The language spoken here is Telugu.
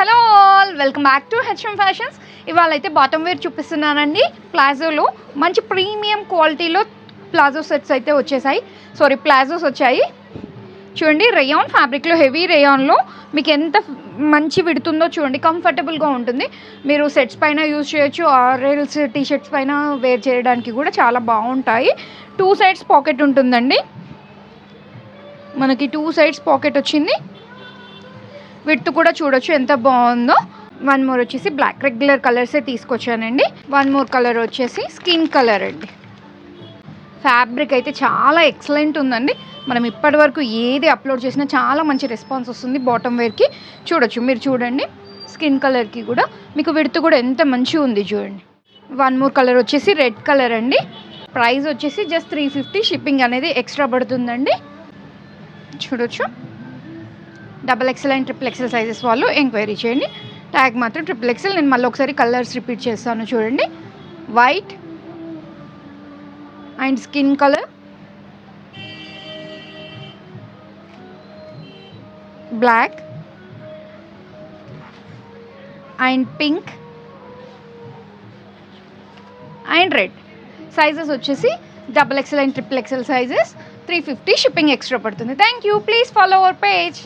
Hello all, welcome back to HM fashions. ఇవాళ అయితే బాటమ్ వేర్ చూపిస్తున్నానండి. ప్లాజోలో మంచి ప్రీమియం క్వాలిటీలో ప్లాజో సెట్స్ అయితే వచ్చేసాయి. ప్లాజోస్ వచ్చాయి చూడండి. రేయాన్ ఫ్యాబ్రిక్లో, హెవీ రేయాన్లో మీకు ఎంత మంచి విడుతుందో చూడండి. కంఫర్టబుల్గా ఉంటుంది. మీరు సెట్స్ పైన యూజ్ చేయొచ్చు, ఆర్ఎల్స్ టీషర్ట్స్ పైన వేర్ చేయడానికి కూడా చాలా బాగుంటాయి. 2 సైడ్స్ పాకెట్ ఉంటుందండి. మనకి 2 సైడ్స్ పాకెట్ వచ్చింది. విడ్త్ కూడా చూడొచ్చు ఎంత బాగుందో. 1 మోర్ వచ్చేసి బ్లాక్, రెగ్యులర్ కలర్సే తీసుకొచ్చానండి. 1 మోర్ కలర్ వచ్చేసి స్కిన్ కలర్ అండి. ఫ్యాబ్రిక్ అయితే చాలా ఎక్సలెంట్ ఉందండి. మనం ఇప్పటి వరకు ఏది అప్లోడ్ చేసినా చాలా మంచి రెస్పాన్స్ వస్తుంది బాటమ్ వేర్కి. చూడొచ్చు, మీరు చూడండి. స్కిన్ కలర్కి కూడా మీకు విడ్త్ కూడా ఎంత మంచిగా ఉంది చూడండి. 1 మోర్ కలర్ వచ్చేసి రెడ్ కలర్ అండి. ప్రైస్ వచ్చేసి జస్ట్ 350. షిప్పింగ్ అనేది ఎక్స్ట్రా పడుతుందండి. చూడొచ్చు. XXL అండ్ XXL సైజెస్ వాళ్ళు ఎంక్వైరీ చేయండి. ట్యాగ్ మాత్రం XXL. నేను మళ్ళీ ఒకసారి కలర్స్ రిపీట్ చేస్తాను చూడండి. White and skin colour, black and pink and red. Sizes వచ్చేసి XXL అండ్ XXL సైజెస్. 350. షిప్పింగ్ ఎక్స్ట్రా పడుతుంది. Thank you. Please follow our page.